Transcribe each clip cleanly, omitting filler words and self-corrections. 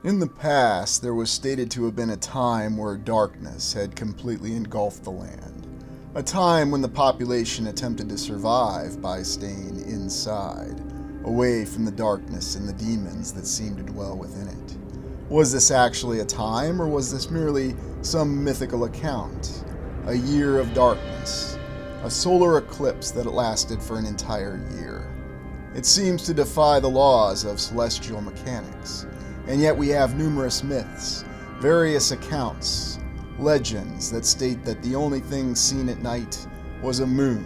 In the past, there was stated to have been a time where darkness had completely engulfed the land. A time when the population attempted to survive by staying inside, away from the darkness and the demons that seemed to dwell within it. Was this actually a time, or was this merely some mythical account? A year of darkness. A solar eclipse that lasted for an entire year. It seems to defy the laws of celestial mechanics. And yet we have numerous myths, various accounts, legends that state that the only thing seen at night was a moon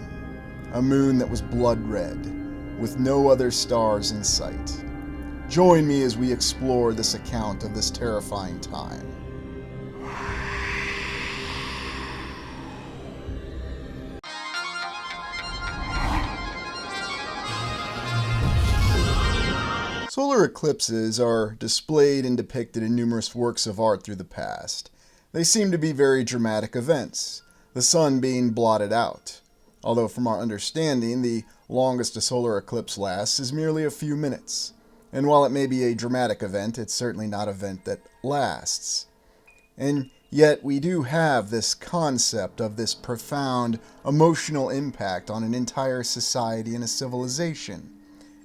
that was blood red, with no other stars in sight. Join me as we explore this account of this terrifying time. Solar eclipses are displayed and depicted in numerous works of art through the past. They seem to be very dramatic events, the sun being blotted out. Although from our understanding, the longest a solar eclipse lasts is merely a few minutes. And while it may be a dramatic event, it's certainly not an event that lasts. And yet we do have this concept of this profound emotional impact on an entire society and a civilization.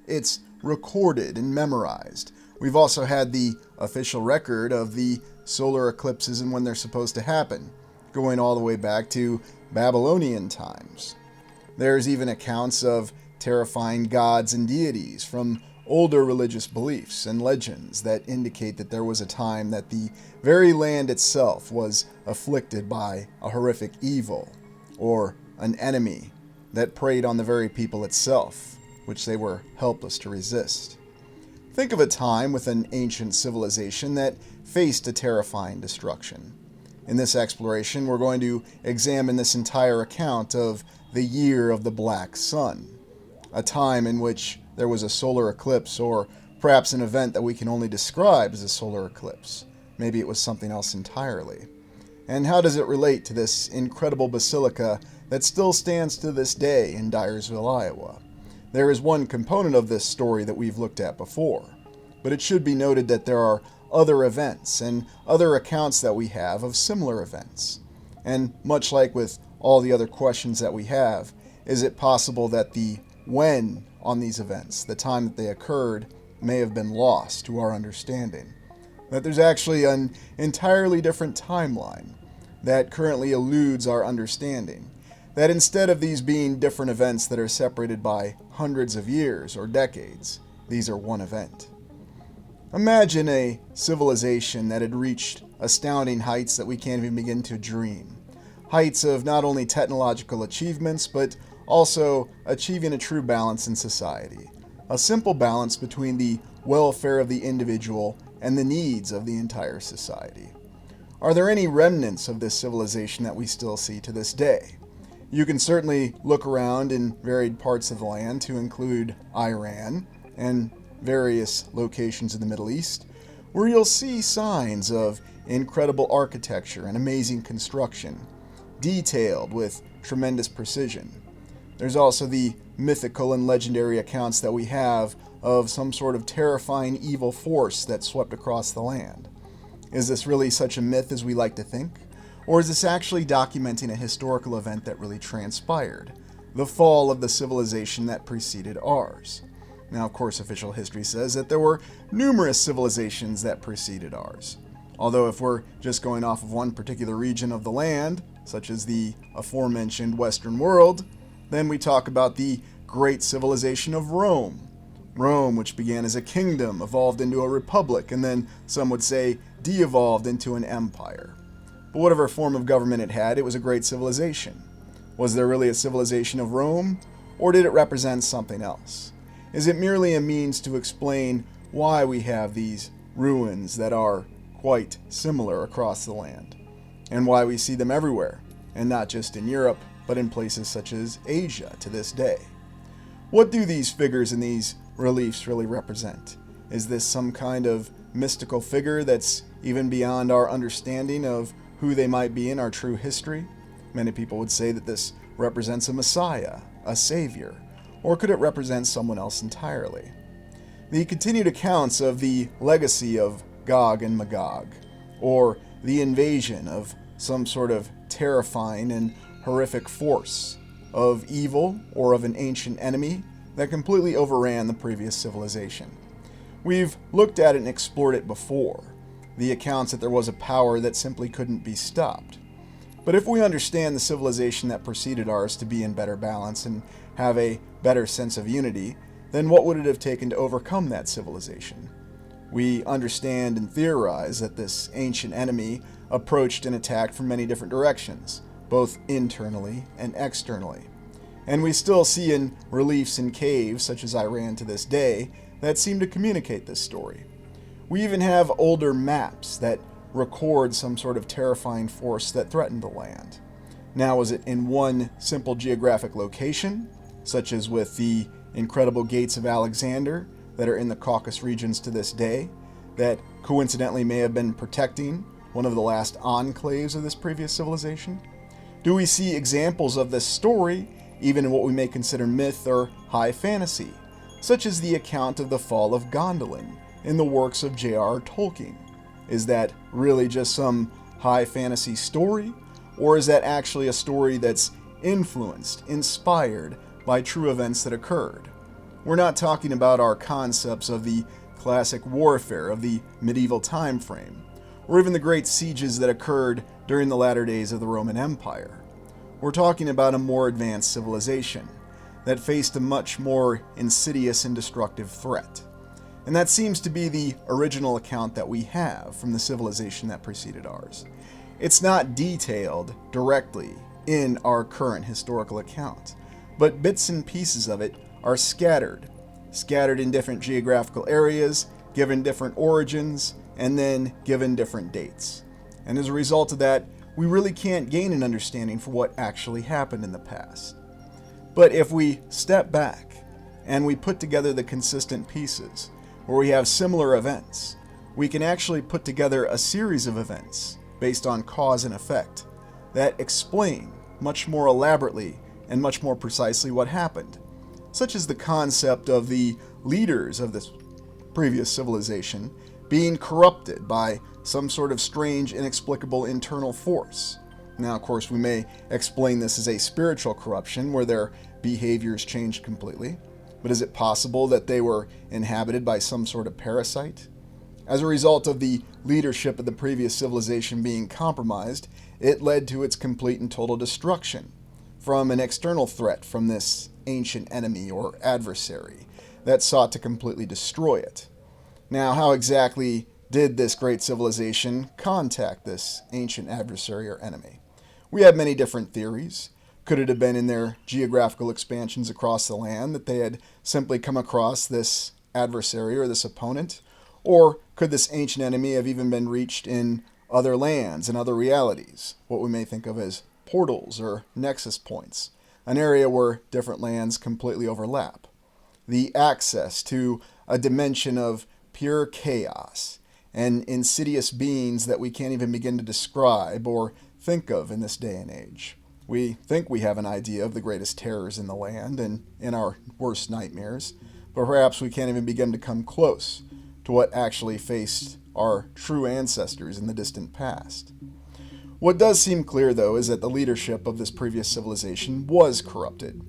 It's recorded and memorized. We've also had the official record of the solar eclipses and when they're supposed to happen, going all the way back to Babylonian times. There's even accounts of terrifying gods and deities from older religious beliefs and legends that indicate that there was a time that the very land itself was afflicted by a horrific evil, or an enemy that preyed on the very people itself, which they were helpless to resist. Think of a time with an ancient civilization that faced a terrifying destruction. In this exploration, we're going to examine this entire account of the Year of the Black Sun, a time in which there was a solar eclipse, or perhaps an event that we can only describe as a solar eclipse. Maybe it was something else entirely. And how does it relate to this incredible basilica that still stands to this day in Dyersville, Iowa? There is one component of this story that we've looked at before, but it should be noted that there are other events and other accounts that we have of similar events. And much like with all the other questions that we have, is it possible that the when on these events, the time that they occurred, may have been lost to our understanding? That there's actually an entirely different timeline that currently eludes our understanding. That instead of these being different events that are separated by hundreds of years or decades, these are one event. Imagine a civilization that had reached astounding heights that we can't even begin to dream. Heights of not only technological achievements, but also achieving a true balance in society. A simple balance between the welfare of the individual and the needs of the entire society. Are there any remnants of this civilization that we still see to this day? You can certainly look around in varied parts of the land, to include Iran and various locations in the Middle East, where you'll see signs of incredible architecture and amazing construction, detailed with tremendous precision. There's also the mythical and legendary accounts that we have of some sort of terrifying evil force that swept across the land. Is this really such a myth as we like to think? Or is this actually documenting a historical event that really transpired? The fall of the civilization that preceded ours. Now, of course, official history says that there were numerous civilizations that preceded ours. Although if we're just going off of one particular region of the land, such as the aforementioned Western world, then we talk about the great civilization of Rome. Rome, which began as a kingdom, evolved into a republic, and then some would say de-evolved into an empire. But whatever form of government it had, it was a great civilization. Was there really a civilization of Rome, or did it represent something else? Is it merely a means to explain why we have these ruins that are quite similar across the land, and why we see them everywhere, and not just in Europe, but in places such as Asia to this day? What do these figures and these reliefs really represent? Is this some kind of mystical figure that's even beyond our understanding of who they might be in our true history? Many people would say that this represents a Messiah, a Savior, or could it represent someone else entirely? The continued accounts of the legacy of Gog and Magog, or the invasion of some sort of terrifying and horrific force of evil or of an ancient enemy that completely overran the previous civilization. We've looked at it and explored it before, the accounts that there was a power that simply couldn't be stopped. But if we understand the civilization that preceded ours to be in better balance and have a better sense of unity, then what would it have taken to overcome that civilization? We understand and theorize that this ancient enemy approached and attacked from many different directions, both internally and externally. And we still see in reliefs in caves, such as Iran to this day, that seem to communicate this story. We even have older maps that record some sort of terrifying force that threatened the land. Now, was it in one simple geographic location, such as with the incredible gates of Alexander that are in the Caucasus regions to this day, that coincidentally may have been protecting one of the last enclaves of this previous civilization? Do we see examples of this story even in what we may consider myth or high fantasy, such as the account of the fall of Gondolin in the works of J.R.R. Tolkien? Is that really just some high fantasy story, or is that actually a story that's influenced, inspired by true events that occurred? We're not talking about our concepts of the classic warfare of the medieval time frame, or even the great sieges that occurred during the latter days of the Roman Empire. We're talking about a more advanced civilization that faced a much more insidious and destructive threat. And that seems to be the original account that we have from the civilization that preceded ours. It's not detailed directly in our current historical account, but bits and pieces of it are scattered in different geographical areas, given different origins, and then given different dates. And as a result of that, we really can't gain an understanding for what actually happened in the past. But if we step back and we put together the consistent pieces, where we have similar events, we can actually put together a series of events based on cause and effect that explain much more elaborately and much more precisely what happened, such as the concept of the leaders of this previous civilization being corrupted by some sort of strange, inexplicable internal force. Now, of course, we may explain this as a spiritual corruption where their behaviors changed completely. But is it possible that they were inhabited by some sort of parasite? As a result of the leadership of the previous civilization being compromised, it led to its complete and total destruction from an external threat from this ancient enemy or adversary that sought to completely destroy it. Now, how exactly did this great civilization contact this ancient adversary or enemy? We have many different theories. Could it have been in their geographical expansions across the land that they had simply come across this adversary or this opponent? Or could this ancient enemy have even been reached in other lands and other realities, what we may think of as portals or nexus points, an area where different lands completely overlap? The access to a dimension of pure chaos and insidious beings that we can't even begin to describe or think of in this day and age. We think we have an idea of the greatest terrors in the land and in our worst nightmares, but perhaps we can't even begin to come close to what actually faced our true ancestors in the distant past. What does seem clear, though, is that the leadership of this previous civilization was corrupted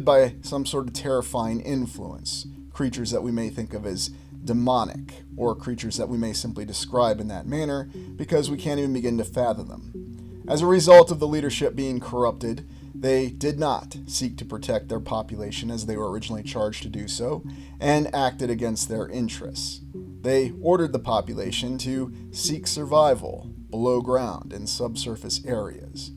by some sort of terrifying influence, creatures that we may think of as demonic, or creatures that we may simply describe in that manner because we can't even begin to fathom them. As a result of the leadership being corrupted, they did not seek to protect their population as they were originally charged to do so, and acted against their interests. They ordered the population to seek survival below ground in subsurface areas.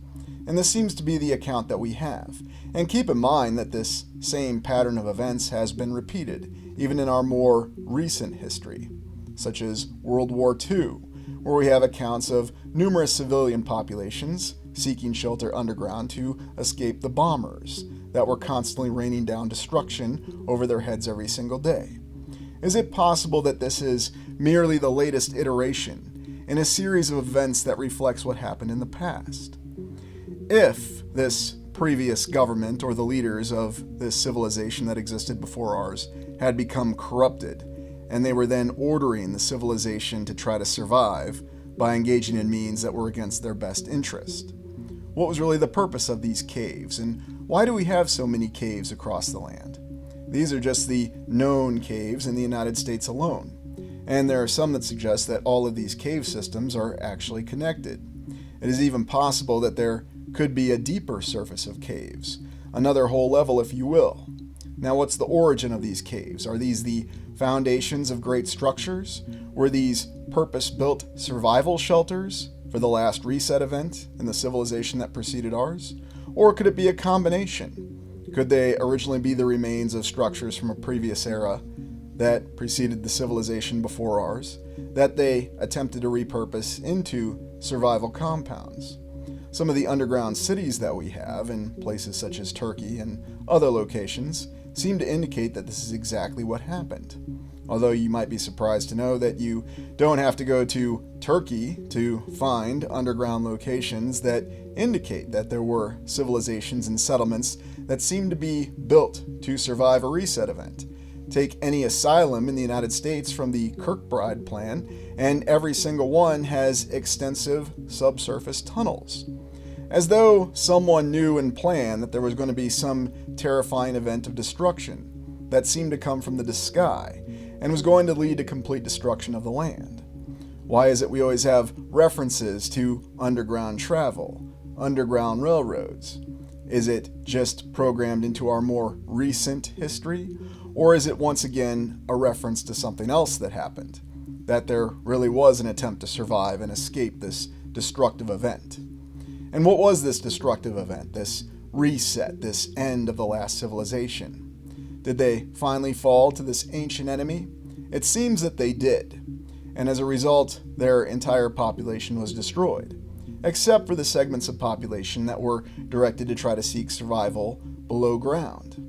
And this seems to be the account that we have. And keep in mind that this same pattern of events has been repeated, even in our more recent history, such as World War II, where we have accounts of numerous civilian populations seeking shelter underground to escape the bombers that were constantly raining down destruction over their heads every single day. Is it possible that this is merely the latest iteration in a series of events that reflects what happened in the past? If this previous government or the leaders of this civilization that existed before ours had become corrupted and they were then ordering the civilization to try to survive by engaging in means that were against their best interest. What was really the purpose of these caves, and why do we have so many caves across the land? These are just the known caves in the United States alone, and there are some that suggest that all of these cave systems are actually connected. It is even possible that there could be a deeper surface of caves, another whole level if you will. Now, what's the origin of these caves? Are these the foundations of great structures? Were these purpose-built survival shelters for the last reset event in the civilization that preceded ours? Or could it be a combination? Could they originally be the remains of structures from a previous era that preceded the civilization before ours, that they attempted to repurpose into survival compounds? Some of the underground cities that we have in places such as Turkey and other locations seem to indicate that this is exactly what happened. Although you might be surprised to know that you don't have to go to Turkey to find underground locations that indicate that there were civilizations and settlements that seem to be built to survive a reset event. Take any asylum in the United States from the Kirkbride plan, and every single one has extensive subsurface tunnels. As though someone knew and planned that there was going to be some terrifying event of destruction that seemed to come from the sky and was going to lead to complete destruction of the land. Why is it we always have references to underground travel, underground railroads? Is it just programmed into our more recent history? Or is it once again a reference to something else that happened? That there really was an attempt to survive and escape this destructive event? And what was this destructive event, this reset, this end of the last civilization? Did they finally fall to this ancient enemy? It seems that they did. And as a result, their entire population was destroyed, except for the segments of population that were directed to try to seek survival below ground.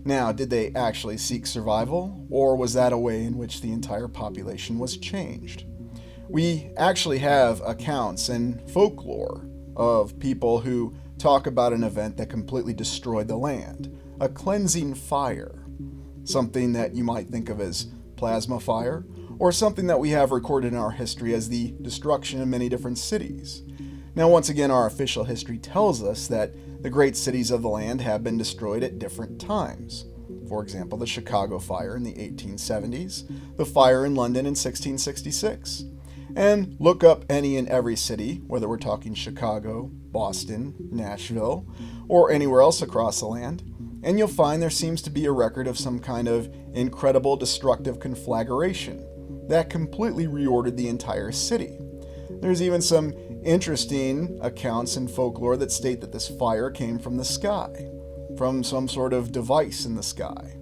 Now, did they actually seek survival, or was that a way in which the entire population was changed? We actually have accounts and folklore of people who talk about an event that completely destroyed the land, a cleansing fire, something that you might think of as plasma fire, or something that we have recorded in our history as the destruction of many different cities. Now, once again, our official history tells us that the great cities of the land have been destroyed at different times. For example, the Chicago fire in the 1870s, the fire in London in 1666. And look up any and every city, whether we're talking Chicago, Boston, Nashville, or anywhere else across the land, and you'll find there seems to be a record of some kind of incredible destructive conflagration that completely reordered the entire city. There's even some interesting accounts and folklore that state that this fire came from the sky, from some sort of device in the sky.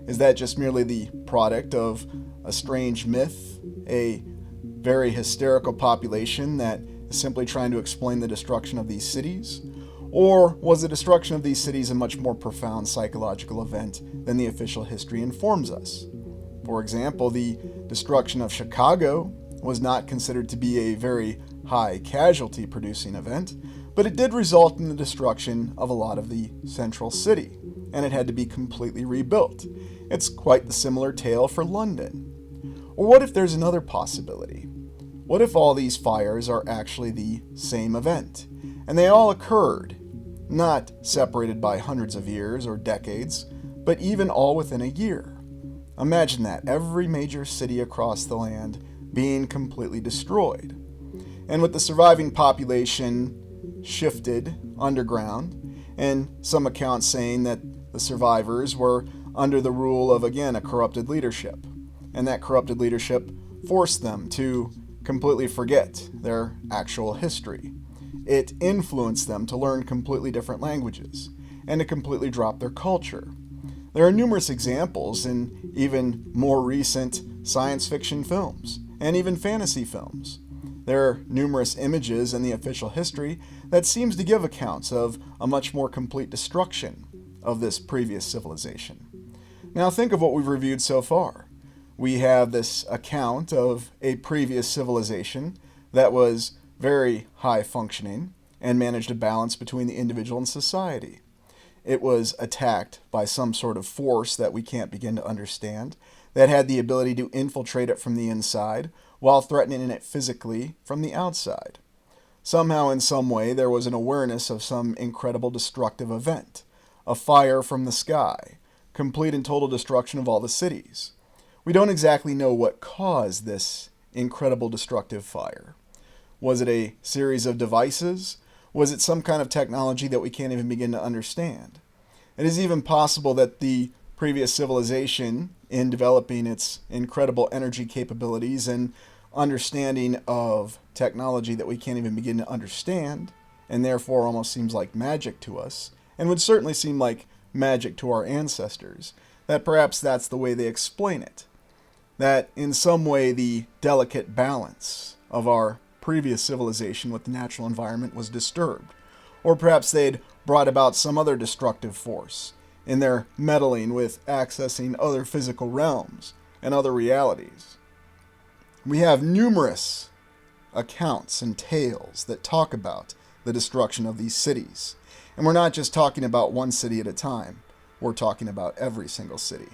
Is that just merely the product of a strange myth, a very hysterical population that is simply trying to explain the destruction of these cities? Or was the destruction of these cities a much more profound psychological event than the official history informs us? For example, the destruction of Chicago was not considered to be a very high casualty producing event, but it did result in the destruction of a lot of the central city, and it had to be completely rebuilt. It's quite the similar tale for London. Or what if there's another possibility? What if all these fires are actually the same event, and they all occurred, not separated by hundreds of years or decades, but even all within a year? Imagine that, every major city across the land being completely destroyed. And with the surviving population shifted underground, and some accounts saying that the survivors were under the rule of, again, a corrupted leadership. And that corrupted leadership forced them to completely forget their actual history. It influenced them to learn completely different languages and to completely drop their culture. There are numerous examples in even more recent science fiction films and even fantasy films. There are numerous images in the official history that seems to give accounts of a much more complete destruction of this previous civilization. Now think of what we've reviewed so far. We have this account of a previous civilization that was very high functioning and managed a balance between the individual and society. It was attacked by some sort of force that we can't begin to understand that had the ability to infiltrate it from the inside while threatening it physically from the outside. Somehow, in some way, there was an awareness of some incredible destructive event, a fire from the sky, complete and total destruction of all the cities. We don't exactly know what caused this incredible destructive fire. Was it a series of devices? Was it some kind of technology that we can't even begin to understand? It is even possible that the previous civilization, in developing its incredible energy capabilities and understanding of technology that we can't even begin to understand, and therefore almost seems like magic to us, and would certainly seem like magic to our ancestors, that perhaps that's the way they explain it. That in some way the delicate balance of our previous civilization with the natural environment was disturbed. Or perhaps they'd brought about some other destructive force in their meddling with accessing other physical realms and other realities. We have numerous accounts and tales that talk about the destruction of these cities. And we're not just talking about one city at a time. We're talking about every single city.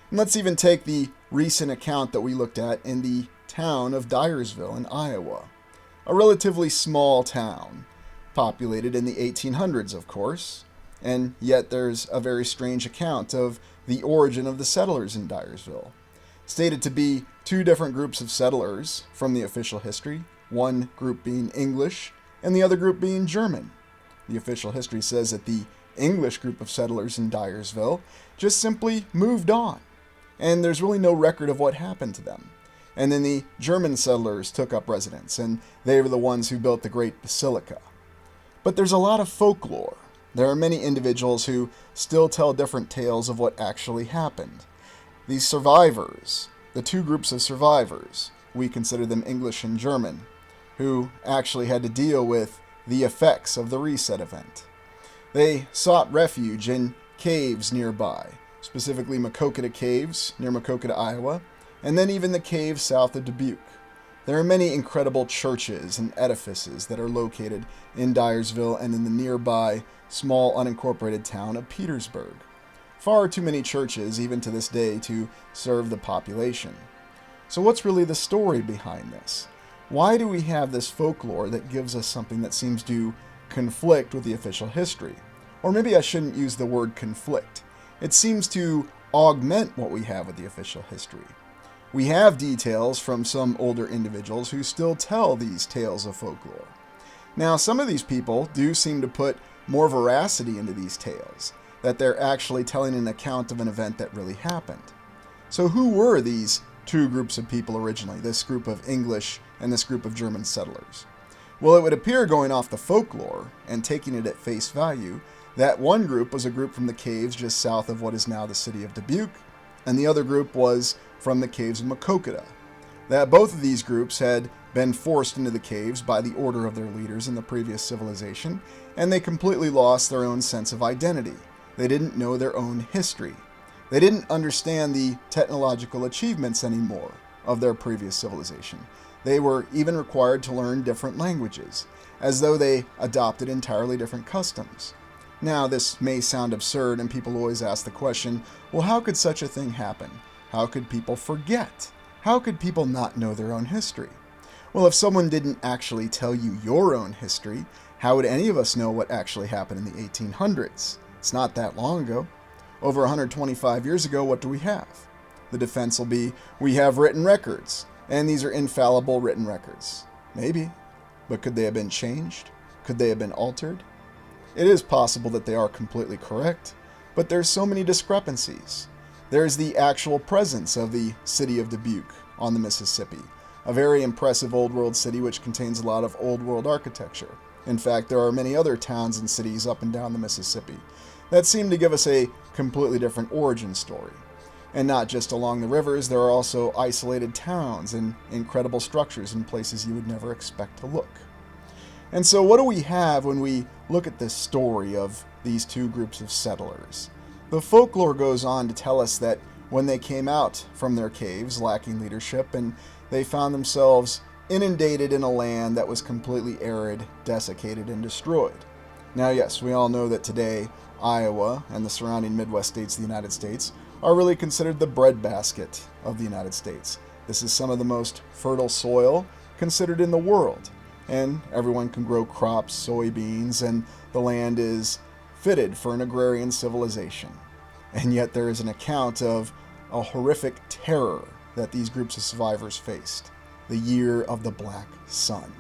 And let's even take the recent account that we looked at in the town of Dyersville in Iowa. A relatively small town, populated in the 1800s, of course, and yet there's a very strange account of the origin of the settlers in Dyersville. Stated to be two different groups of settlers from the official history, one group being English and the other group being German. The official history says that the English group of settlers in Dyersville just simply moved on, and there's really no record of what happened to them. And then the German settlers took up residence, and they were the ones who built the Great Basilica. But there's a lot of folklore. There are many individuals who still tell different tales of what actually happened. These survivors, the two groups of survivors, we consider them English and German, who actually had to deal with the effects of the reset event. They sought refuge in caves nearby, specifically Moloch Caves near Moloch, Iowa, and then even the caves south of Dubuque. There are many incredible churches and edifices that are located in Dyersville and in the nearby small unincorporated town of Petersburg. Far too many churches, even to this day, to serve the population. So what's really the story behind this? Why do we have this folklore that gives us something that seems to conflict with the official history? Or maybe I shouldn't use the word conflict. It seems to augment what we have with the official history. We have details from some older individuals who still tell these tales of folklore. Now, some of these people do seem to put more veracity into these tales, that they're actually telling an account of an event that really happened. So who were these two groups of people originally, this group of English and this group of German settlers? Well, it would appear, going off the folklore and taking it at face value, that one group was a group from the caves just south of what is now the city of Dubuque, and the other group was from the caves of Moloch. That both of these groups had been forced into the caves by the order of their leaders in the previous civilization, and they completely lost their own sense of identity. They didn't know their own history. They didn't understand the technological achievements anymore of their previous civilization. They were even required to learn different languages, as though they adopted entirely different customs. Now, this may sound absurd, and people always ask the question, well, how could such a thing happen? How could people forget? How could people not know their own history? Well, if someone didn't actually tell you your own history, how would any of us know what actually happened in the 1800s? It's not that long ago. Over 125 years ago, what do we have? The defense will be, we have written records, and these are infallible written records. Maybe, but could they have been changed? Could they have been altered? It is possible that they are completely correct, but there's so many discrepancies. There's the actual presence of the city of Dubuque on the Mississippi, a very impressive old world city which contains a lot of old world architecture. In fact, there are many other towns and cities up and down the Mississippi that seem to give us a completely different origin story. And not just along the rivers, there are also isolated towns and incredible structures in places you would never expect to look. And so what do we have when we look at this story of these two groups of settlers? The folklore goes on to tell us that when they came out from their caves lacking leadership, and they found themselves inundated in a land that was completely arid, desiccated, and destroyed. Now yes, we all know that today Iowa and the surrounding Midwest states of the United States are really considered the breadbasket of the United States. This is some of the most fertile soil considered in the world, and everyone can grow crops, soybeans, and the land is fitted for an agrarian civilization. And yet there is an account of a horrific terror that these groups of survivors faced, the year of the Black Sun.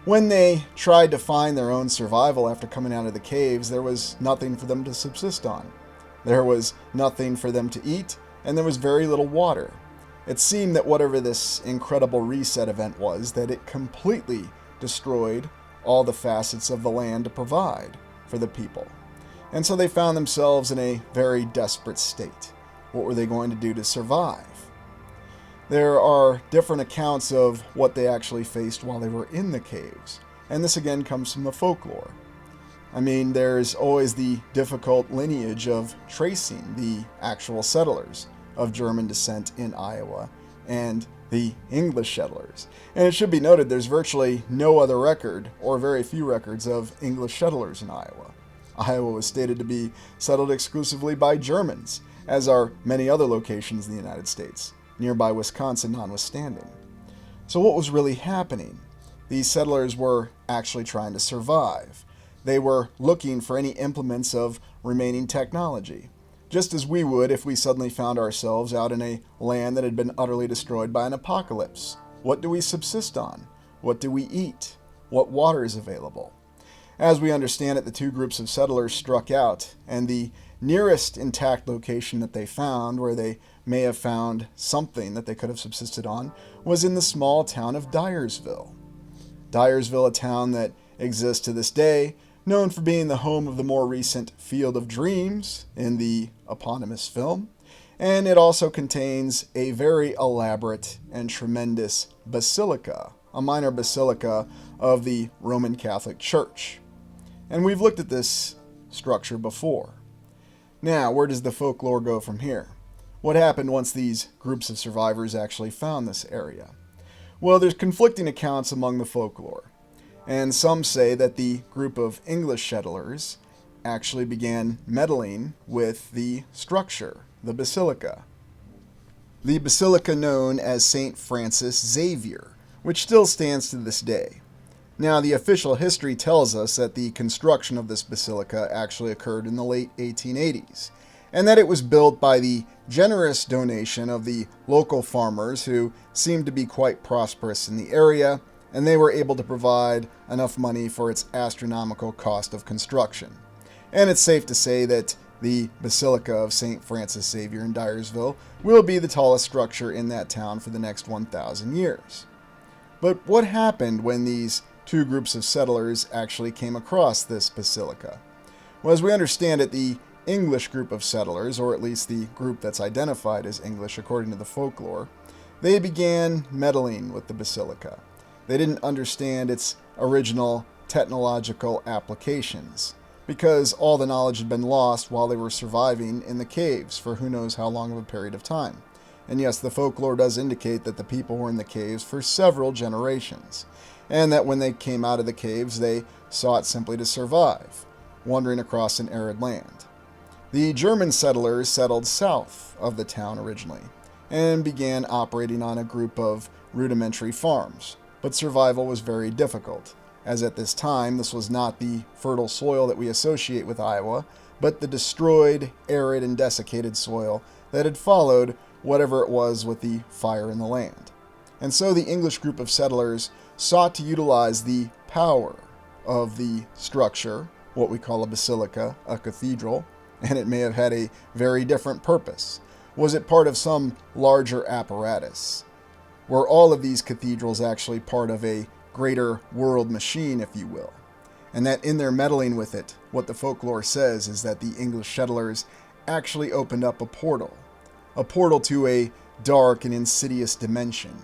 When they tried to find their own survival after coming out of the caves, there was nothing for them to subsist on. There was nothing for them to eat, and there was very little water. It seemed that whatever this incredible reset event was, that it completely destroyed all the facets of the land to provide for the people. And so they found themselves in a very desperate state. What were they going to do to survive? There are different accounts of what they actually faced while they were in the caves. And this again comes from the folklore. I mean, there's always the difficult lineage of tracing the actual settlers of German descent in Iowa and the English settlers. And it should be noted there's virtually no other record, or very few records, of English settlers in Iowa. Iowa was stated to be settled exclusively by Germans, as are many other locations in the United States, nearby Wisconsin notwithstanding. So what was really happening? These settlers were actually trying to survive. They were looking for any implements of remaining technology, just as we would if we suddenly found ourselves out in a land that had been utterly destroyed by an apocalypse. What do we subsist on? What do we eat? What water is available? As we understand it, the two groups of settlers struck out, and the nearest intact location that they found, where they may have found something that they could have subsisted on, was in the small town of Dyersville. Dyersville, a town that exists to this day, known for being the home of the more recent Field of Dreams in the eponymous film, and it also contains a very elaborate and tremendous basilica, a minor basilica of the Roman Catholic Church. And we've looked at this structure before. Now, where does the folklore go from here? What happened once these groups of survivors actually found this area? Well, there's conflicting accounts among the folklore, and some say that the group of English settlers actually began meddling with the structure, the basilica. The basilica known as St. Francis Xavier, which still stands to this day. Now, the official history tells us that the construction of this basilica actually occurred in the late 1880s, and that it was built by the generous donation of the local farmers who seemed to be quite prosperous in the area, and they were able to provide enough money for its astronomical cost of construction. And it's safe to say that the Basilica of St. Francis Xavier in Dyersville will be the tallest structure in that town for the next 1,000 years. But what happened when these two groups of settlers actually came across this basilica? Well, as we understand it, the English group of settlers, or at least the group that's identified as English according to the folklore, they began meddling with the basilica. They didn't understand its original technological applications, because all the knowledge had been lost while they were surviving in the caves for who knows how long of a period of time. And yes, the folklore does indicate that the people were in the caves for several generations, and that when they came out of the caves, they sought simply to survive, wandering across an arid land. The German settlers settled south of the town originally, and began operating on a group of rudimentary farms, but survival was very difficult, as at this time this was not the fertile soil that we associate with Iowa, but the destroyed, arid, and desiccated soil that had followed whatever it was with the fire in the land. And so the English group of settlers sought to utilize the power of the structure, what we call a basilica, a cathedral, and it may have had a very different purpose. Was it part of some larger apparatus? Were all of these cathedrals actually part of a greater world machine, if you will? And that in their meddling with it, what the folklore says is that the English settlers actually opened up a portal to a dark and insidious dimension.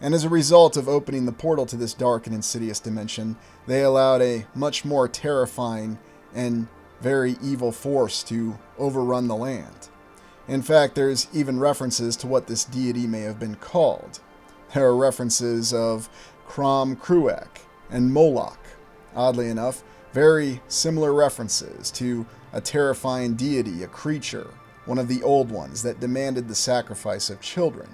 And as a result of opening the portal to this dark and insidious dimension, they allowed a much more terrifying and very evil force to overrun the land. In fact, there's even references to what this deity may have been called. There are references of Crom Cruac and Moloch. Oddly enough, very similar references to a terrifying deity, a creature, one of the old ones that demanded the sacrifice of children.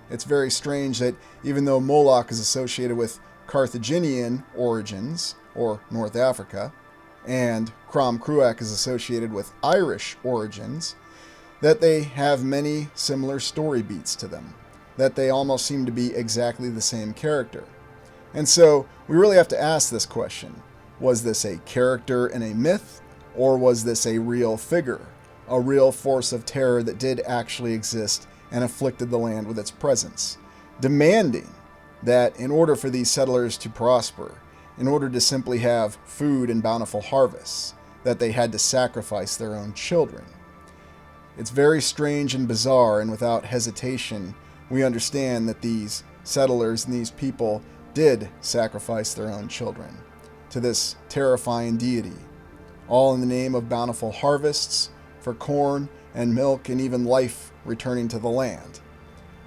It's very strange that even though Moloch is associated with Carthaginian origins, or North Africa, and Crom Cruac is associated with Irish origins, that they have many similar story beats to them, that they almost seem to be exactly the same character. And so we really have to ask this question: was this a character in a myth, or was this a real figure, a real force of terror that did actually exist and afflicted the land with its presence, demanding that in order for these settlers to prosper, in order to simply have food and bountiful harvests, that they had to sacrifice their own children? It's very strange and bizarre, and without hesitation, we understand that these settlers and these people did sacrifice their own children to this terrifying deity, all in the name of bountiful harvests, for corn and milk and even life returning to the land.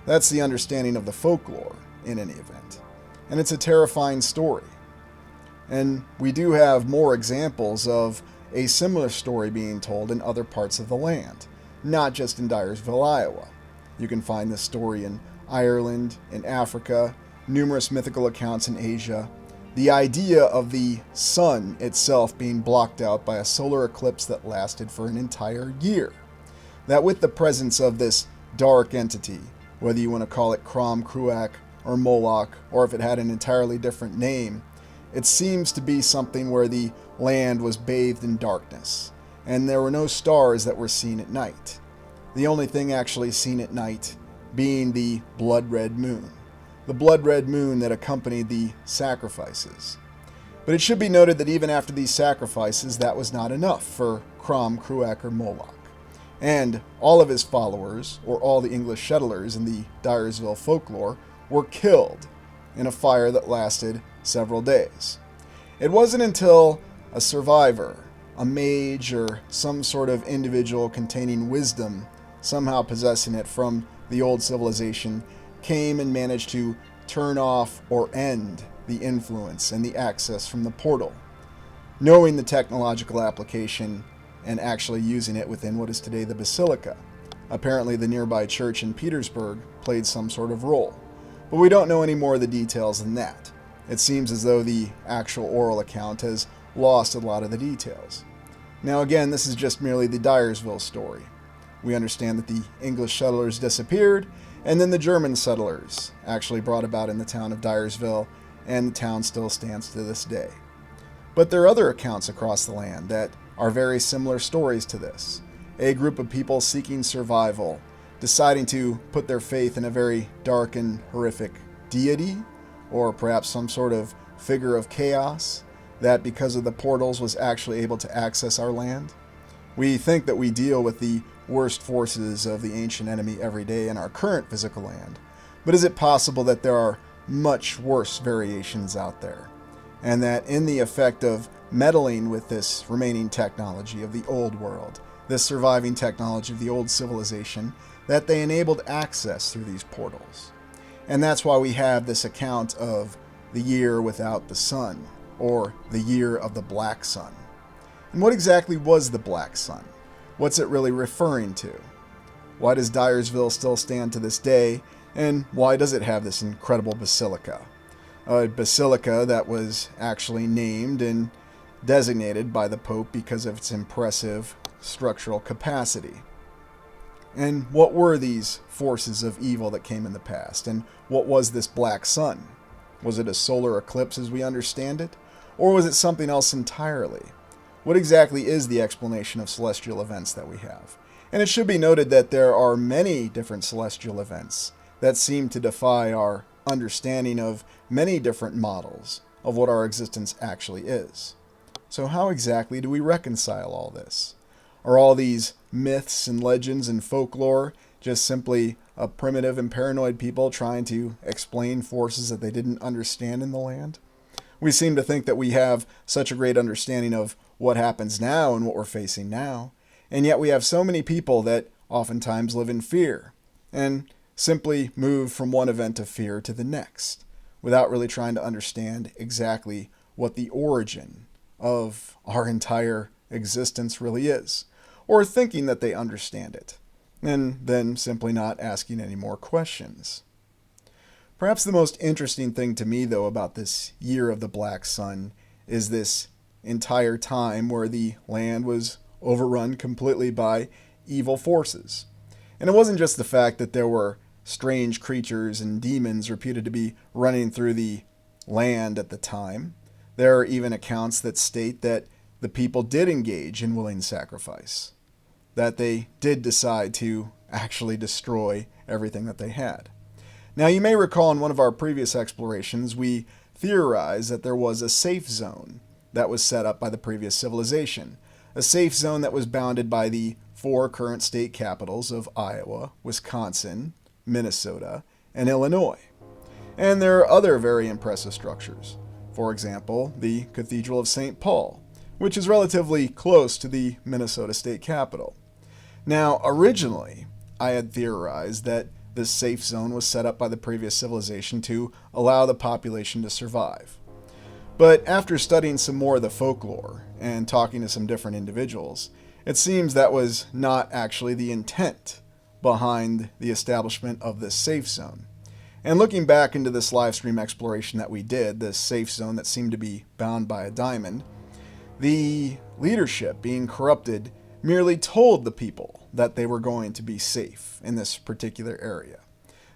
That's the understanding of the folklore in any event. And it's a terrifying story. And we do have more examples of a similar story being told in other parts of the land, not just in Dyersville, Iowa. You can find this story in Ireland, in Africa, numerous mythical accounts in Asia. The idea of the sun itself being blocked out by a solar eclipse that lasted for an entire year. That with the presence of this dark entity, whether you want to call it Crom Cruac or Moloch, or if it had an entirely different name, it seems to be something where the land was bathed in darkness, and there were no stars that were seen at night. The only thing actually seen at night being the blood red moon. The blood red moon that accompanied the sacrifices. But it should be noted that even after these sacrifices, that was not enough for Crom Cruac or Moloch. And all of his followers, or all the English settlers in the Dyersville folklore, were killed in a fire that lasted several days. It wasn't until a survivor, a mage, or some sort of individual containing wisdom, somehow possessing it from the old civilization, came and managed to turn off or end the influence and the access from the portal, knowing the technological application and actually using it within what is today the Basilica. Apparently the nearby church in Petersburg played some sort of role, but we don't know any more of the details than that. It seems as though the actual oral account has lost a lot of the details. Now again, this is just merely the Dyersville story. We understand that the English settlers disappeared, and then the German settlers actually brought about in the town of Dyersville, and the town still stands to this day. But there are other accounts across the land that are very similar stories to this. A group of people seeking survival, deciding to put their faith in a very dark and horrific deity, or perhaps some sort of figure of chaos that because of the portals was actually able to access our land. We think that we deal with the worst forces of the ancient enemy every day in our current physical land, but is it possible that there are much worse variations out there, and that in the effect of meddling with this remaining technology of the old world, this surviving technology of the old civilization, that they enabled access through these portals? And that's why we have this account of the year without the sun, or the year of the black sun. And what exactly was the black sun? What's it really referring to? Why does Dyersville still stand to this day, and why does it have this incredible basilica? A basilica that was actually named and designated by the Pope because of its impressive structural capacity. And what were these forces of evil that came in the past? And what was this black sun? Was it a solar eclipse as we understand it? Or was it something else entirely? What exactly is the explanation of celestial events that we have? And it should be noted that there are many different celestial events that seem to defy our understanding of many different models of what our existence actually is. So how exactly do we reconcile all this? Are all these myths and legends and folklore just simply a primitive and paranoid people trying to explain forces that they didn't understand in the land? We seem to think that we have such a great understanding of what happens now and what we're facing now, and yet we have so many people that oftentimes live in fear and simply move from one event of fear to the next without really trying to understand exactly what the origin of our entire existence really is, or thinking that they understand it. and then simply not asking any more questions. Perhaps the most interesting thing to me, though, about this year of the Black Sun is this entire time where the land was overrun completely by evil forces. And it wasn't just the fact that there were strange creatures and demons reputed to be running through the land at the time. There are even accounts that state that the people did engage in willing sacrifice, that they did decide to actually destroy everything that they had. Now, you may recall in one of our previous explorations, we theorized that there was a safe zone that was set up by the previous civilization, a safe zone that was bounded by the 4 current state capitals of Iowa, Wisconsin, Minnesota, and Illinois. And there are other very impressive structures. For example, the Cathedral of St. Paul, which is relatively close to the Minnesota state capitol. Now, originally, I had theorized that this safe zone was set up by the previous civilization to allow the population to survive. But after studying some more of the folklore and talking to some different individuals, it seems that was not actually the intent behind the establishment of this safe zone. And looking back into this live stream exploration that we did, this safe zone that seemed to be bound by a diamond, the leadership, being corrupted, merely told the people that they were going to be safe in this particular area,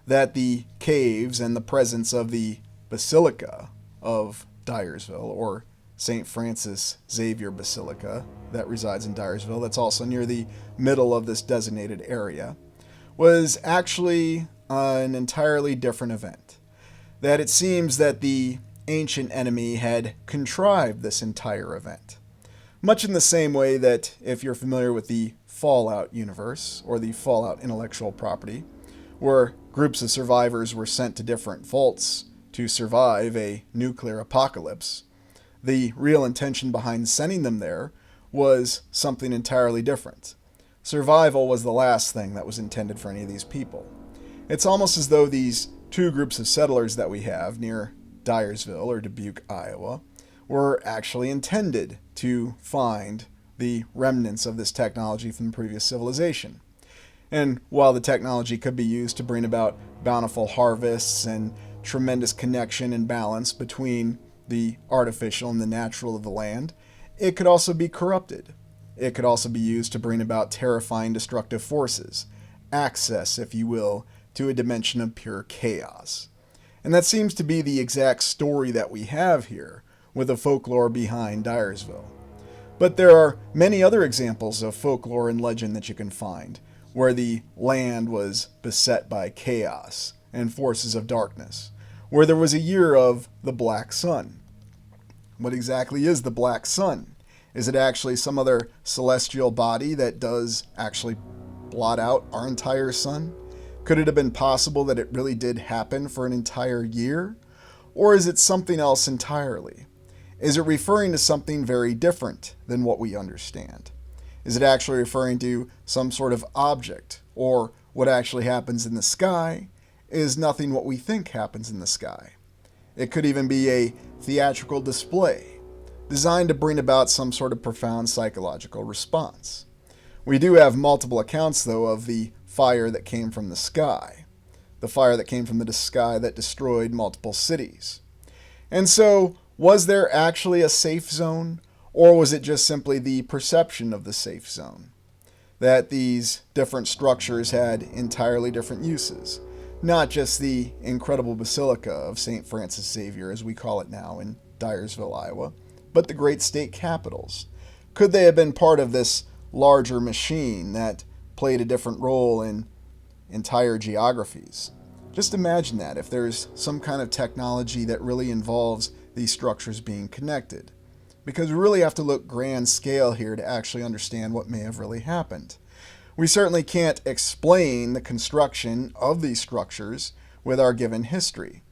that the caves and the presence of the Basilica of Dyersville, or St. Francis Xavier Basilica, that resides in Dyersville, that's also near the middle of this designated area, was actually an entirely different event. That it seems that the ancient enemy had contrived this entire event. Much in the same way that, if you're familiar with the Fallout universe, or the Fallout intellectual property, where groups of survivors were sent to different vaults to survive a nuclear apocalypse, the real intention behind sending them there was something entirely different. Survival was the last thing that was intended for any of these people. It's almost as though these 2 groups of settlers that we have near Dyersville or Dubuque, Iowa, were actually intended to find the remnants of this technology from the previous civilization. And while the technology could be used to bring about bountiful harvests and tremendous connection and balance between the artificial and the natural of the land, it could also be corrupted. It could also be used to bring about terrifying destructive forces, access, if you will, to a dimension of pure chaos. And that seems to be the exact story that we have here, with the folklore behind Dyersville. But there are many other examples of folklore and legend that you can find, where the land was beset by chaos and forces of darkness, where there was a year of the Black Sun. What exactly is the Black Sun? Is it actually some other celestial body that does actually blot out our entire sun? Could it have been possible that it really did happen for an entire year? Or is it something else entirely? Is it referring to something very different than what we understand? Is it actually referring to some sort of object, or what actually happens in the sky is nothing what we think happens in the sky? It could even be a theatrical display designed to bring about some sort of profound psychological response. We do have multiple accounts, though, of the fire that came from the sky, the fire that came from the sky that destroyed multiple cities. And so, was there actually a safe zone, or was it just simply the perception of the safe zone? That these different structures had entirely different uses, not just the incredible Basilica of St. Francis Xavier, as we call it now in Dyersville, Iowa, but the great state capitals. Could they have been part of this larger machine that played a different role in entire geographies? Just imagine that, if there's some kind of technology that really involves these structures being connected. Because we really have to look grand scale here to actually understand what may have really happened. We certainly can't explain the construction of these structures with our given history,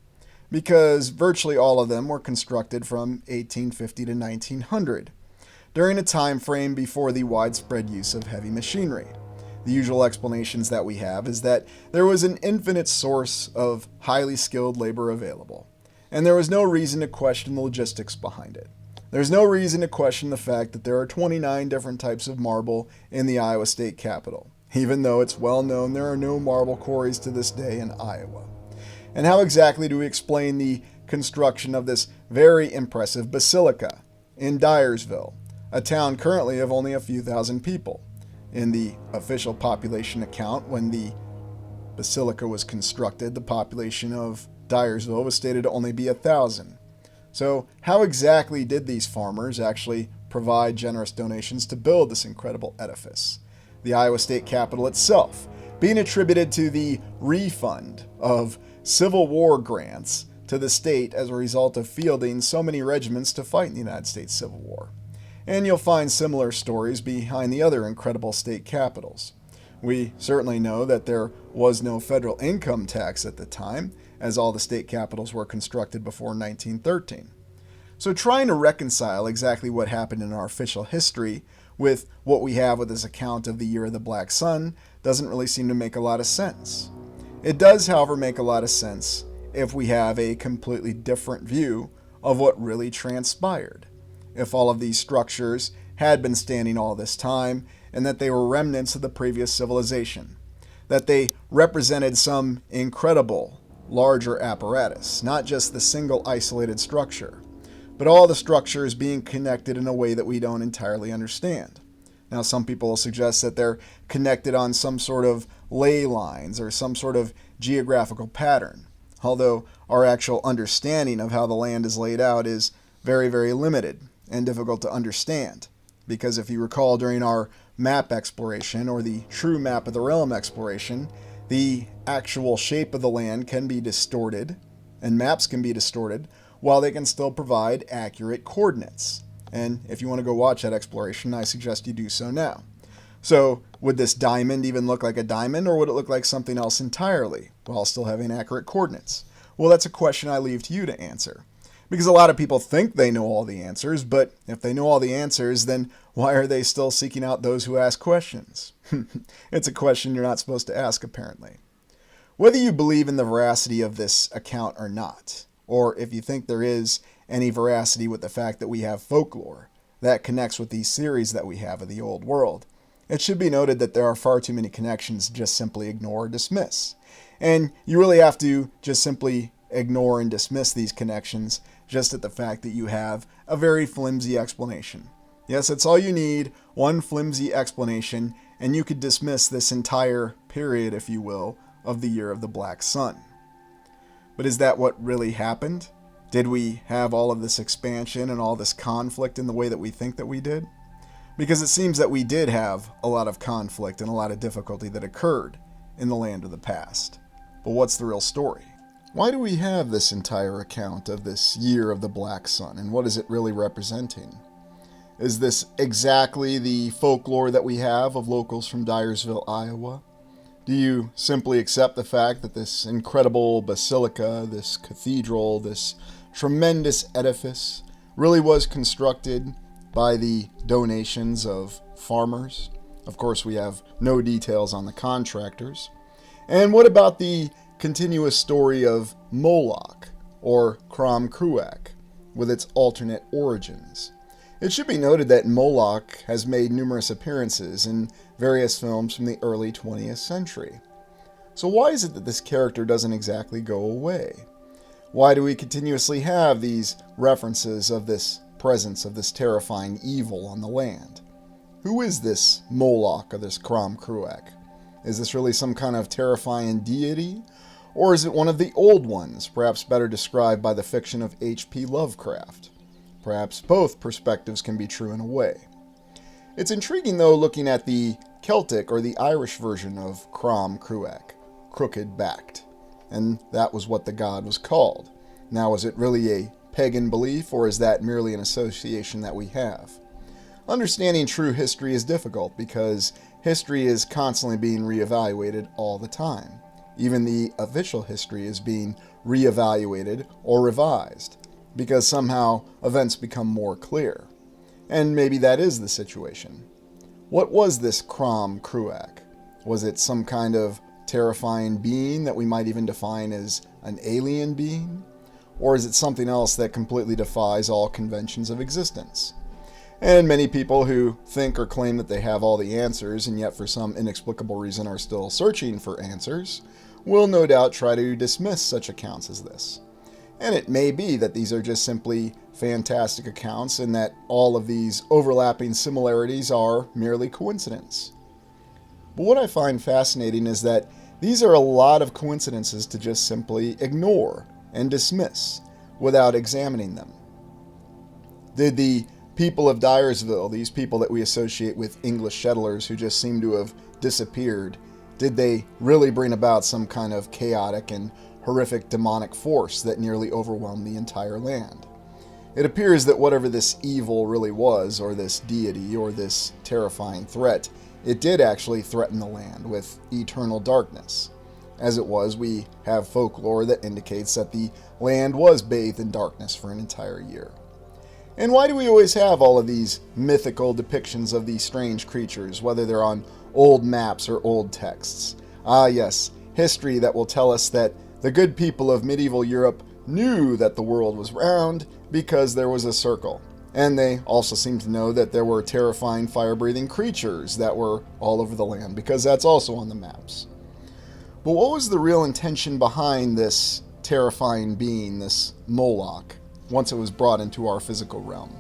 because virtually all of them were constructed from 1850 to 1900, during a time frame before the widespread use of heavy machinery. The usual explanations that we have is that there was an infinite source of highly skilled labor available, and there was no reason to question the logistics behind it. There's no reason to question the fact that there are 29 different types of marble in the Iowa State Capitol, even though it's well known there are no marble quarries to this day in Iowa? And how exactly do we explain the construction of this very impressive basilica in Dyersville, a town currently of only a few thousand people? In the official population account, when the basilica was constructed, the population of Dyersville was stated to only be 1,000. So how exactly did these farmers actually provide generous donations to build this incredible edifice? The Iowa State Capitol itself being attributed to the refund of Civil War grants to the state as a result of fielding so many regiments to fight in the United States Civil War. And you'll find similar stories behind the other incredible state capitals. We certainly know that there was no federal income tax at the time, as all the state capitals were constructed before 1913. So trying to reconcile exactly what happened in our official history with what we have with this account of the Year of the Black Sun doesn't really seem to make a lot of sense. It does, however, make a lot of sense if we have a completely different view of what really transpired. If all of these structures had been standing all this time, and that they were remnants of the previous civilization, that they represented some incredible, larger apparatus, not just the single isolated structure, but all the structures being connected in a way that we don't entirely understand. Now, some people will suggest that they're connected on some sort of ley lines or some sort of geographical pattern, although our actual understanding of how the land is laid out is very, very limited and difficult to understand. Because if you recall, during our map exploration, or the true map of the realm exploration, the actual shape of the land can be distorted, and maps can be distorted, while they can still provide accurate coordinates. And if you want to go watch that exploration, I suggest you do so now. So, would this diamond even look like a diamond, or would it look like something else entirely, while still having accurate coordinates? Well, that's a question I leave to you to answer. Because a lot of people think they know all the answers, but if they know all the answers, then why are they still seeking out those who ask questions? It's a question you're not supposed to ask, apparently. Whether you believe in the veracity of this account or not, or if you think there is any veracity with the fact that we have folklore that connects with these theories that we have of the old world, it should be noted that there are far too many connections to just simply ignore or dismiss. And you really have to just simply ignore and dismiss these connections just at the fact that you have a very flimsy explanation. Yes, that's all you need, one flimsy explanation, and you could dismiss this entire period, if you will, of the Year of the Black Sun. But is that what really happened? Did we have all of this expansion and all this conflict in the way that we think that we did? Because it seems that we did have a lot of conflict and a lot of difficulty that occurred in the land of the past. But what's the real story? Why do we have this entire account of this Year of the Black Sun, and what is it really representing? Is this exactly the folklore that we have of locals from Dyersville, Iowa? Do you simply accept the fact that this incredible basilica, this cathedral, this tremendous edifice really was constructed by the donations of farmers? Of course, we have no details on the contractors. And what about the continuous story of Moloch, or Crom Cruac, with its alternate origins? It should be noted that Moloch has made numerous appearances in various films from the early 20th century. So why is it that this character doesn't exactly go away? Why do we continuously have these references of this presence of this terrifying evil on the land? Who is this Moloch or this Crom Cruac? Is this really some kind of terrifying deity? Or is it one of the old ones, perhaps better described by the fiction of H.P. Lovecraft? Perhaps both perspectives can be true in a way. It's intriguing, though, looking at the Celtic or the Irish version of Crom Cruac, crooked-backed, and that was what the god was called. Now, is it really a pagan belief, or is that merely an association that we have? Understanding true history is difficult because history is constantly being reevaluated all the time. Even the official history is being reevaluated or revised because somehow events become more clear. And maybe that is the situation. What was this Crom Cruac? Was it some kind of terrifying being that we might even define as an alien being? Or is it something else that completely defies all conventions of existence? And many people who think or claim that they have all the answers and yet for some inexplicable reason are still searching for answers will no doubt try to dismiss such accounts as this. And it may be that these are just simply fantastic accounts and that all of these overlapping similarities are merely coincidence. But what I find fascinating is that these are a lot of coincidences to just simply ignore and dismiss without examining them. Did the people of Dyersville, these people that we associate with English settlers who just seem to have disappeared, did they really bring about some kind of chaotic and horrific demonic force that nearly overwhelmed the entire land? It appears that whatever this evil really was, or this deity, or this terrifying threat, it did actually threaten the land with eternal darkness. As it was, we have folklore that indicates that the land was bathed in darkness for an entire year. And why do we always have all of these mythical depictions of these strange creatures, whether they're on old maps or old texts? Ah yes, history that will tell us that the good people of medieval Europe knew that the world was round because there was a circle. And they also seem to know that there were terrifying fire-breathing creatures that were all over the land, because that's also on the maps. But what was the real intention behind this terrifying being, this Moloch, once it was brought into our physical realm?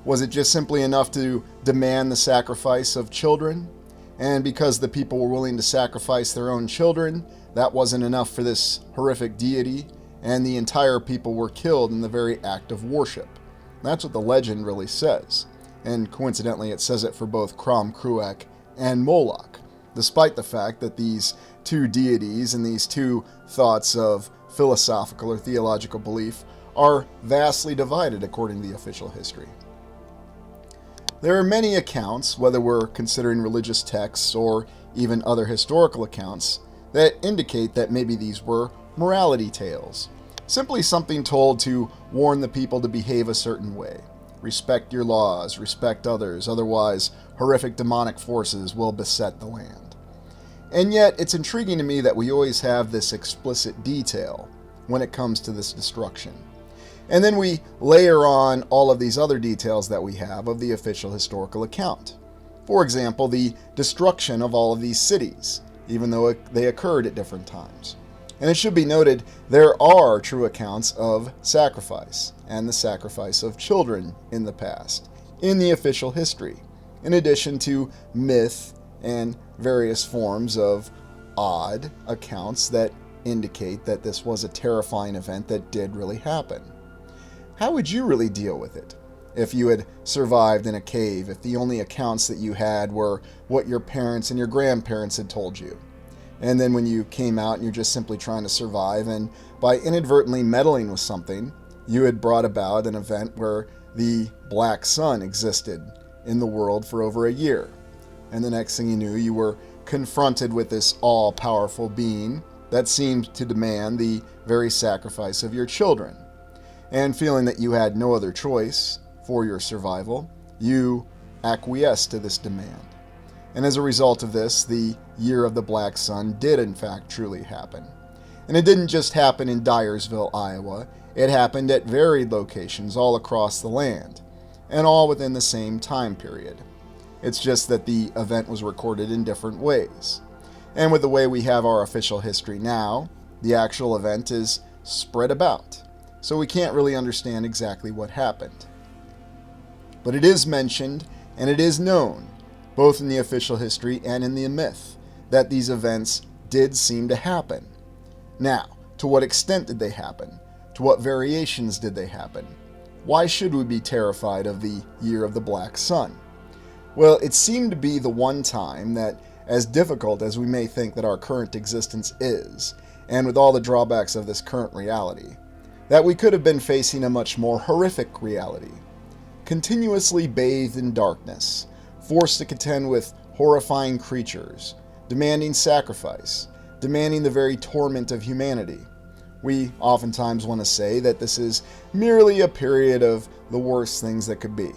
Was it just simply enough to demand the sacrifice of children? And because the people were willing to sacrifice their own children, that wasn't enough for this horrific deity, and the entire people were killed in the very act of worship. That's what the legend really says. And coincidentally, it says it for both Crom Cruac and Moloch, despite the fact that these two deities and these two thoughts of philosophical or theological belief are vastly divided according to the official history. There are many accounts, whether we're considering religious texts or even other historical accounts, that indicate that maybe these were morality tales. Simply something told to warn the people to behave a certain way. Respect your laws, respect others, otherwise horrific demonic forces will beset the land. And yet, it's intriguing to me that we always have this explicit detail when it comes to this destruction. And then we layer on all of these other details that we have of the official historical account. For example, the destruction of all of these cities, even though they occurred at different times. And it should be noted, there are true accounts of sacrifice, and the sacrifice of children in the past, in the official history, in addition to myth and various forms of odd accounts that indicate that this was a terrifying event that did really happen. How would you really deal with it if you had survived in a cave, if the only accounts that you had were what your parents and your grandparents had told you? And then when you came out and you're just simply trying to survive, and by inadvertently meddling with something, you had brought about an event where the black sun existed in the world for over a year. And the next thing you knew, you were confronted with this all-powerful being that seemed to demand the very sacrifice of your children. And feeling that you had no other choice for your survival, you acquiesced to this demand. And as a result of this, the Year of the Black Sun did in fact truly happen. And it didn't just happen in Dyersville, Iowa. It happened at varied locations all across the land, and all within the same time period. It's just that the event was recorded in different ways. And with the way we have our official history now, the actual event is spread about, so we can't really understand exactly what happened. But it is mentioned, and it is known, both in the official history and in the myth, that these events did seem to happen. Now, to what extent did they happen? To what variations did they happen? Why should we be terrified of the Year of the Black Sun? Well, it seemed to be the one time that, as difficult as we may think that our current existence is, and with all the drawbacks of this current reality, that we could have been facing a much more horrific reality. Continuously bathed in darkness, forced to contend with horrifying creatures, demanding sacrifice, demanding the very torment of humanity. We oftentimes want to say that this is merely a period of the worst things that could be.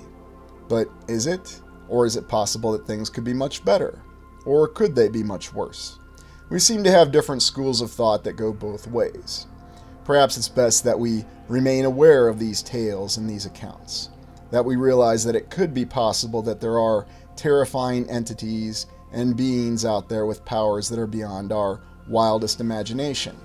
But is it? Or is it possible that things could be much better? Or could they be much worse? We seem to have different schools of thought that go both ways. Perhaps it's best that we remain aware of these tales and these accounts. that we realize that it could be possible that there are terrifying entities and beings out there with powers that are beyond our wildest imagination.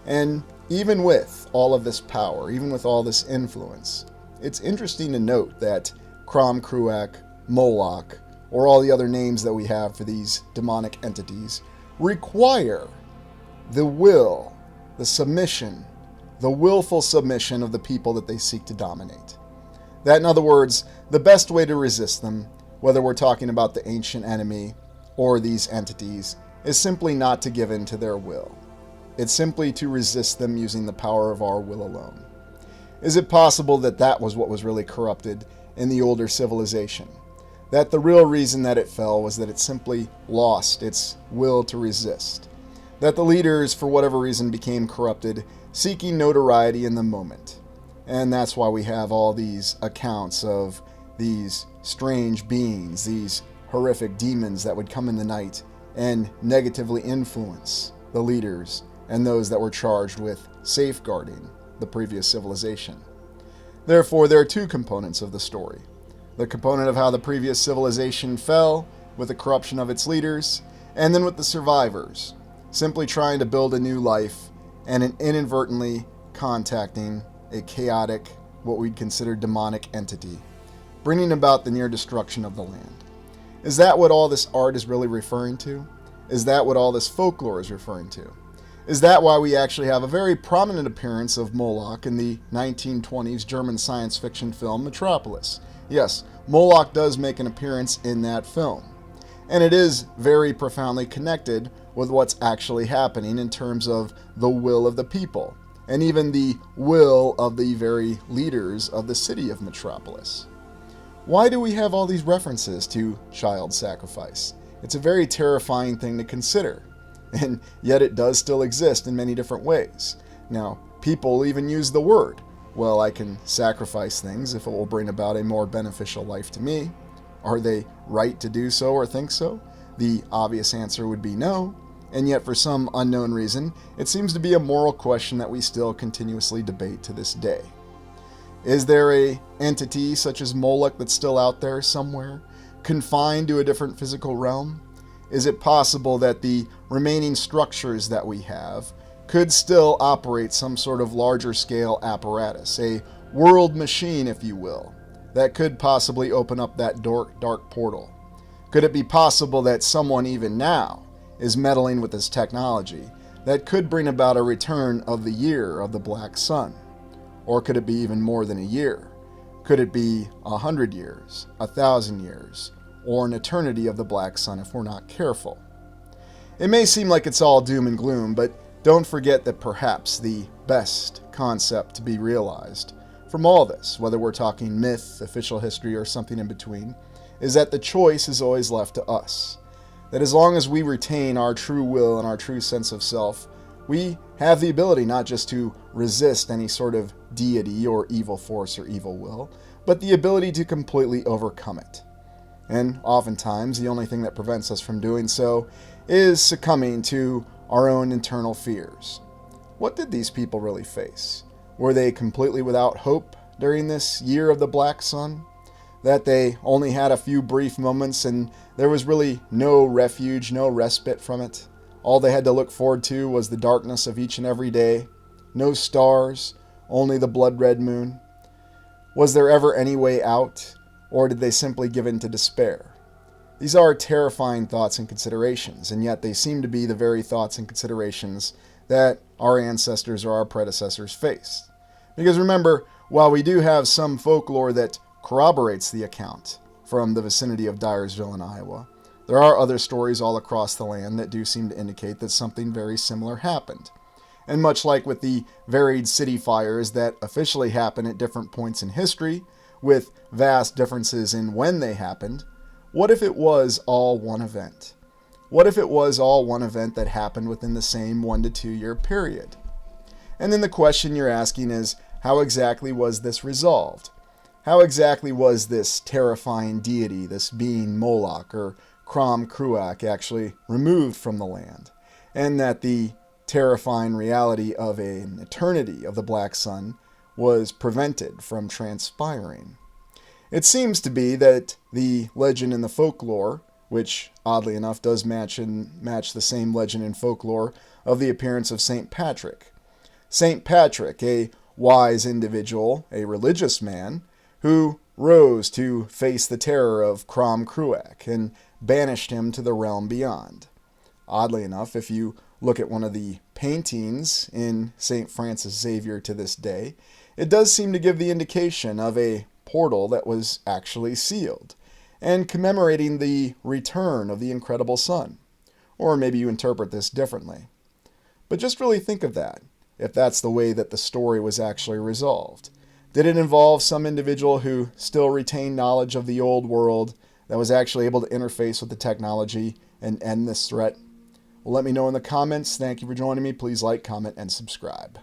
And even with all of this power, even with all this influence, it's interesting to note that Crom Cruac, Moloch, or all the other names that we have for these demonic entities, require the will, the submission, the willful submission of the people that they seek to dominate. That, in other words, the best way to resist them, whether we're talking about the ancient enemy or these entities, is simply not to give in to their will. It's simply to resist them using the power of our will alone. Is it possible that that was what was really corrupted in the older civilization? That the real reason that it fell was that it simply lost its will to resist? That the leaders, for whatever reason, became corrupted, seeking notoriety in the moment? And that's why we have all these accounts of these strange beings, these horrific demons that would come in the night and negatively influence the leaders and those that were charged with safeguarding the previous civilization. Therefore, there are two components of the story. The component of how the previous civilization fell with the corruption of its leaders, and then with the survivors, simply trying to build a new life and inadvertently contacting a chaotic, what we'd consider demonic entity, bringing about the near destruction of the land. Is that what all this art is really referring to? Is that what all this folklore is referring to? Is that why we actually have a very prominent appearance of Moloch in the 1920s German science fiction film Metropolis? Yes, Moloch does make an appearance in that film. And it is very profoundly connected with what's actually happening in terms of the will of the people, and even the will of the very leaders of the city of Metropolis. Why do we have all these references to child sacrifice? It's a very terrifying thing to consider, and yet it does still exist in many different ways. Now, people even use the word. Well, I can sacrifice things if it will bring about a more beneficial life to me. Are they right to do so or think so? The obvious answer would be no, and yet for some unknown reason, it seems to be a moral question that we still continuously debate to this day. Is there an entity such as Moloch that's still out there somewhere, confined to a different physical realm? Is it possible that the remaining structures that we have could still operate some sort of larger scale apparatus, a world machine, if you will, that could possibly open up that dark portal? Could it be possible that someone even now is meddling with this technology that could bring about a return of the year of the Black Sun? Or could it be even more than a year? Could it be 100 years, 1,000 years, or an eternity of the Black Sun if we're not careful? It may seem like it's all doom and gloom, but don't forget that perhaps the best concept to be realized from all this, whether we're talking myth, official history, or something in between, is that the choice is always left to us. That as long as we retain our true will and our true sense of self, we have the ability not just to resist any sort of deity or evil force or evil will, but the ability to completely overcome it. And oftentimes, the only thing that prevents us from doing so is succumbing to our own internal fears. What did these people really face? Were they completely without hope during this year of the Black Sun? That they only had a few brief moments and there was really no refuge, no respite from it? All they had to look forward to was the darkness of each and every day. No stars, only the blood-red moon. Was there ever any way out, or did they simply give in to despair? These are terrifying thoughts and considerations, and yet they seem to be the very thoughts and considerations that our ancestors or our predecessors faced. Because remember, while we do have some folklore that corroborates the account from the vicinity of Dyersville in Iowa, there are other stories all across the land that do seem to indicate that something very similar happened. And much like with the varied city fires that officially happen at different points in history, with vast differences in when they happened, what if it was all one event? What if it was all one event that happened within the same 1 to 2 year period? And then the question you're asking is, how exactly was this resolved? How exactly was this terrifying deity, this being Moloch or Crom Cruac, actually removed from the land? And that the terrifying reality of an eternity of the Black Sun was prevented from transpiring? It seems to be that the legend in the folklore, which oddly enough does match the same legend in folklore of the appearance of St. Patrick. St. Patrick, a wise individual, a religious man, who rose to face the terror of Crom Cruac and banished him to the realm beyond. Oddly enough, if you look at one of the paintings in St. Francis Xavier to this day, it does seem to give the indication of a portal that was actually sealed, and commemorating the return of the incredible sun. Or maybe you interpret this differently. But just really think of that, if that's the way that the story was actually resolved. Did it involve some individual who still retained knowledge of the old world that was actually able to interface with the technology and end this threat? Well, let me know in the comments. Thank you for joining me. Please like, comment, and subscribe.